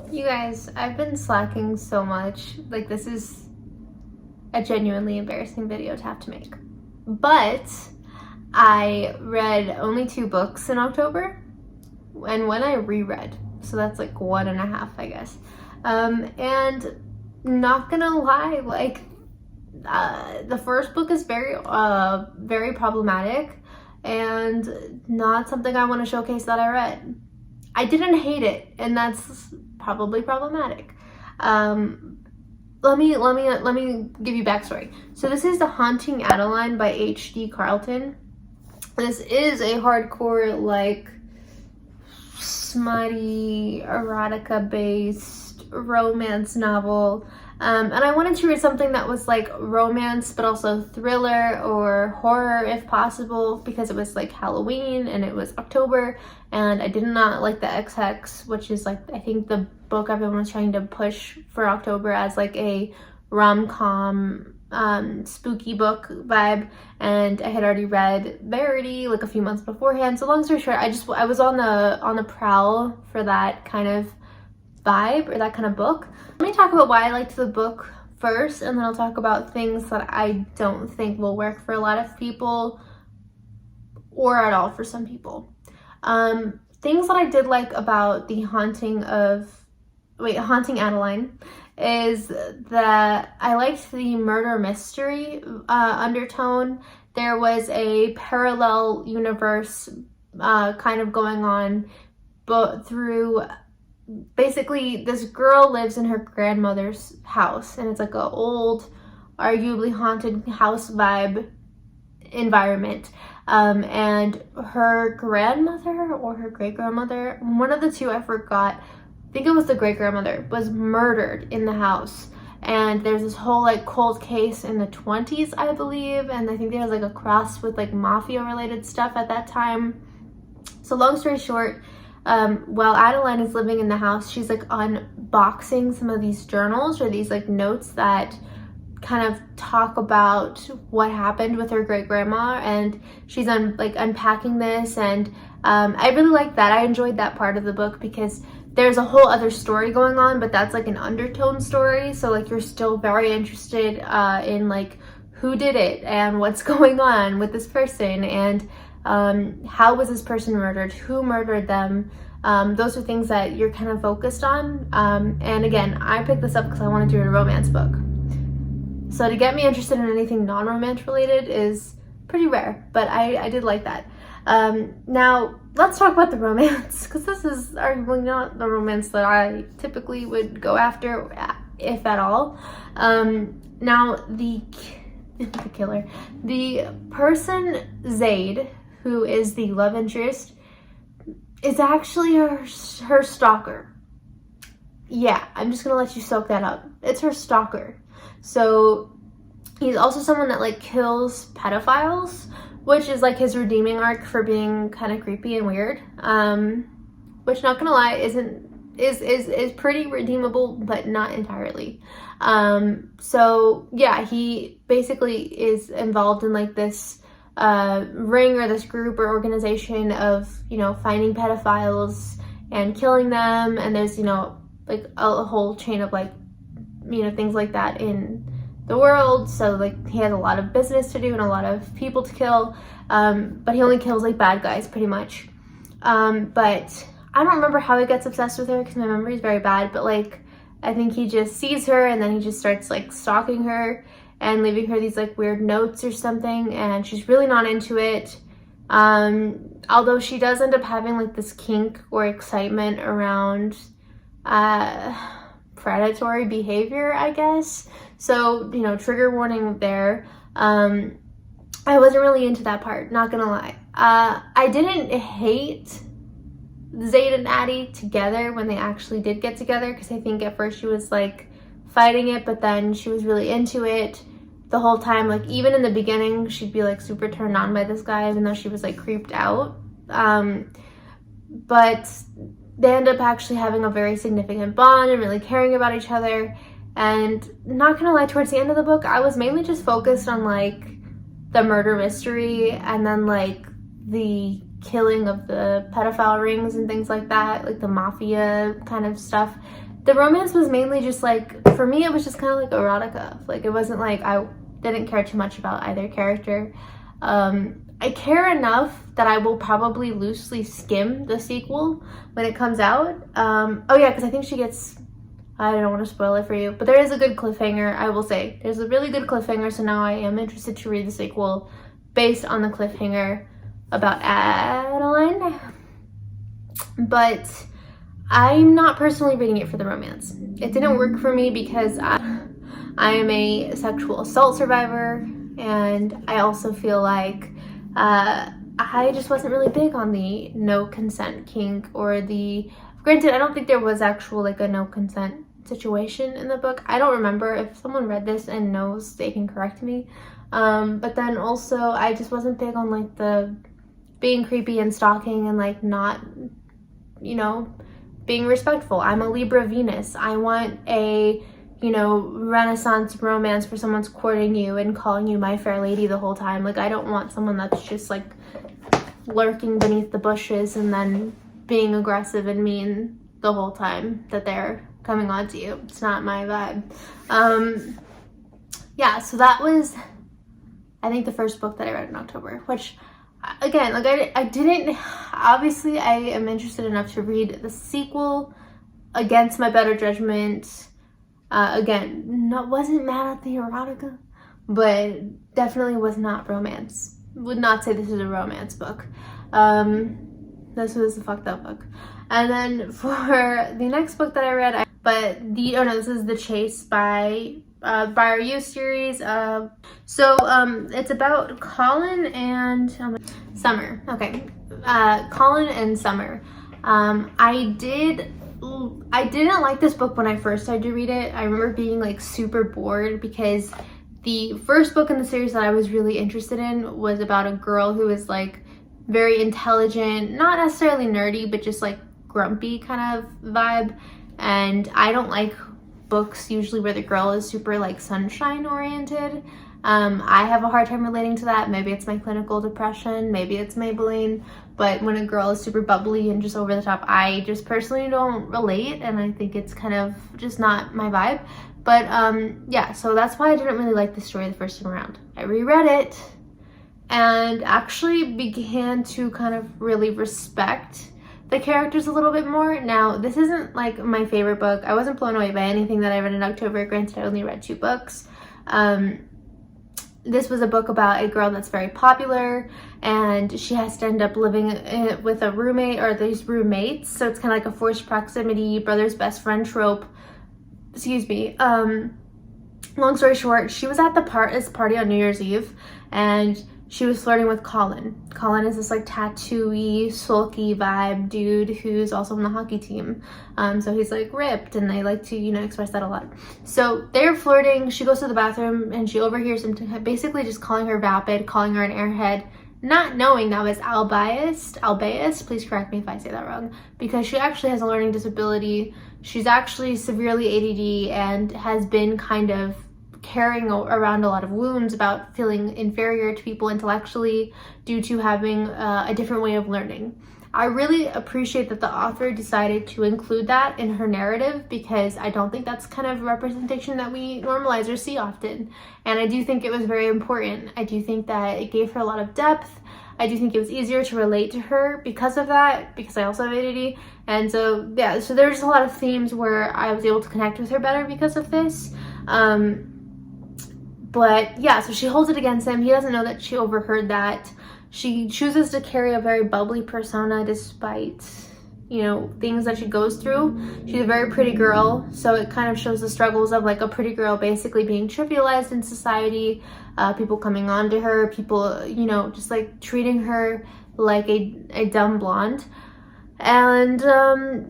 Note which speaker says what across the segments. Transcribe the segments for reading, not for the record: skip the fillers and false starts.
Speaker 1: You guys, I've been slacking so much. Like, this is a genuinely embarrassing video to have to make. But I read only 2 books in October, and one I reread. So that's like 1.5, I guess. And not gonna lie, like, the first book is very problematic and not something I want to showcase that I read. I didn't hate it, and that's probably problematic. Let me give you backstory. So this is The Haunting Adeline by H.D. Carlton. This is a hardcore, like, smutty, erotica-based romance novel. And I wanted to read something that was like romance, but also thriller or horror if possible, because it was like Halloween and it was October, and I did not like the XX, which is like, I think the book everyone was trying to push for October as like a rom-com spooky book vibe, and I had already read Verity like a few months beforehand. So long story short, I was on the prowl for that kind of vibe or that kind of book. Let me talk about why I liked the book first, and then I'll talk about things that I don't think will work for a lot of people or at all for some people. Things that I did like about the Haunting Adeline is that I liked the murder mystery undertone. There was a parallel universe kind of going on, but through basically this girl lives in her grandmother's house, and it's like a old, arguably haunted house vibe environment. And her grandmother or her great-grandmother, one of the two, I forgot, I think it was the great-grandmother, was murdered in the house. And there's this whole like cold case in the 20s, I believe, and I think there was like a cross with like mafia related stuff at that time. So long story short, while Adeline is living in the house, she's like unboxing some of these journals or these like notes that kind of talk about what happened with her great grandma, and she's unpacking this, and I really like that. I enjoyed that part of the book because there's a whole other story going on, but that's like an undertone story, so like you're still very interested in like who did it and what's going on with this person, and how was this person murdered, who murdered them. Those are things that you're kind of focused on, and again, I picked this up because I wanted to read a romance book. So to get me interested in anything non-romance related is pretty rare, but I did like that. Now let's talk about the romance, because this is arguably not the romance that I typically would go after, if at all. Now the killer, the person Zaid, who is the love interest, is actually her stalker. Yeah, I'm just gonna let you soak that up. It's her stalker. So he's also someone that like kills pedophiles, which is like his redeeming arc for being kind of creepy and weird. Which, not gonna lie, is pretty redeemable, but not entirely. So yeah, he basically is involved in like this ring or this group or organization of, you know, finding pedophiles and killing them, and there's, you know, like a whole chain of like, you know, things like that in the world. So like he has a lot of business to do and a lot of people to kill, but he only kills like bad guys pretty much. But I don't remember how he gets obsessed with her because my memory is very bad, but like I think he just sees her and then he just starts like stalking her and leaving her these like weird notes or something, and she's really not into it. Although she does end up having like this kink or excitement around predatory behavior, I guess. So, you know, trigger warning there. I wasn't really into that part, not gonna lie. I didn't hate Zaid and Addie together when they actually did get together, because I think at first she was like fighting it, but then she was really into it the whole time. Like even in the beginning, she'd be like super turned on by this guy, even though she was like creeped out. But they end up actually having a very significant bond and really caring about each other. And not gonna lie, towards the end of the book, I was mainly just focused on like the murder mystery and then like the killing of the pedophile rings and things like that, like the mafia kind of stuff. the romance was mainly just like, for me, it was just kind of like erotica. Like, it wasn't like I didn't care too much about either character. I care enough that I will probably loosely skim the sequel when it comes out. Oh yeah, because I think she gets, I don't want to spoil it for you, but there is a good cliffhanger, I will say. There's a really good cliffhanger, so now I am interested to read the sequel based on the cliffhanger about Adeline. But I'm not personally reading it for the romance. It didn't work for me because I am a sexual assault survivor, and I also feel like I just wasn't really big on the no consent kink, or the, granted, I don't think there was actual like a no consent situation in the book. I don't remember. If someone read this and knows, they can correct me. But then also I just wasn't big on like the being creepy and stalking and like not, you know, being respectful. I'm a Libra Venus. I want a, you know, Renaissance romance where someone's courting you and calling you my fair lady the whole time. Like, I don't want someone that's just like lurking beneath the bushes and then being aggressive and mean the whole time that they're coming on to you. It's not my vibe. Yeah, so that was, I think, the first book that I read in October, which, again, like I didn't, obviously I am interested enough to read the sequel against my better judgment. Again, wasn't mad at the erotica, but definitely was not romance. Would not say this is a romance book. This was a fucked up book. And then for the next book that I read, this is The Chase by our You series. It's about Colin and Summer. Okay, Colin and Summer. I didn't like this book when I first started to read it. I remember being like super bored because the first book in the series that I was really interested in was about a girl who was like very intelligent, not necessarily nerdy, but just like grumpy kind of vibe. And I don't like books usually where the girl is super like sunshine oriented. I have a hard time relating to that. Maybe it's my clinical depression, maybe it's Maybelline, but when a girl is super bubbly and just over the top, I just personally don't relate, and I think it's kind of just not my vibe. But yeah, so that's why I didn't really like the story the first time around. I reread it and actually began to kind of really respect the characters a little bit more. Now, this isn't like my favorite book. I wasn't blown away by anything that I read in October. Granted, I only read 2 books. This was a book about a girl that's very popular, and she has to end up living with a roommate, or these roommates. So it's kind of like a forced proximity, brother's best friend trope. Excuse me. Long story short, she was at this party on New Year's Eve, and she was flirting with Colin. Colin is this like tattooy, sulky vibe dude who's also on the hockey team. So he's like ripped, and they like to, you know, express that a lot. So they're flirting. She goes to the bathroom and she overhears him basically just calling her vapid, calling her an airhead, not knowing that was albiest. Please correct me if I say that wrong, because she actually has a learning disability. She's actually severely ADD and has been kind of carrying around a lot of wounds about feeling inferior to people intellectually due to having a different way of learning. I really appreciate that the author decided to include that in her narrative, because I don't think that's kind of representation that we normalize or see often. And I do think it was very important. I do think that it gave her a lot of depth. I do think it was easier to relate to her because of that, because I also have ADD. And so, yeah, so there was a lot of themes where I was able to connect with her better because of this. But yeah, so she holds it against him. He doesn't know that she overheard that. She chooses to carry a very bubbly persona despite, you know, things that she goes through. She's a very pretty girl, so it kind of shows the struggles of like a pretty girl basically being trivialized in society, people coming on to her, people, you know, just like treating her like a dumb blonde. And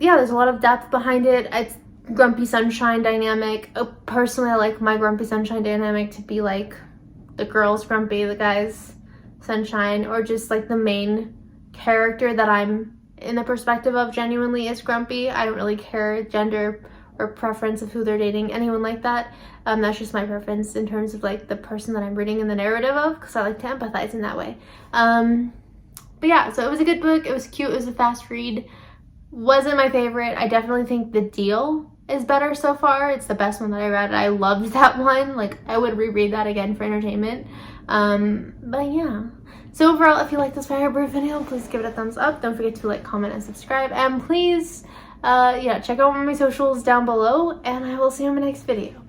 Speaker 1: yeah, there's a lot of depth behind it. It's grumpy sunshine dynamic. Personally, I like my grumpy sunshine dynamic to be like the girl's grumpy, the guy's sunshine, or just like the main character that I'm in the perspective of genuinely is grumpy. I don't really care gender or preference of who they're dating, anyone like that. That's just my preference in terms of like the person that I'm reading in the narrative of, because I like to empathize in that way. But yeah, so it was a good book. It was cute. It was a fast read. Wasn't my favorite. I definitely think The Deal is better so far. It's the best one that I read. I loved that one. Like, I would reread that again for entertainment. But yeah. So overall, if you like this very brief video, please give it a thumbs up. Don't forget to like, comment, and subscribe. And please, yeah, check out my socials down below. And I will see you in my next video.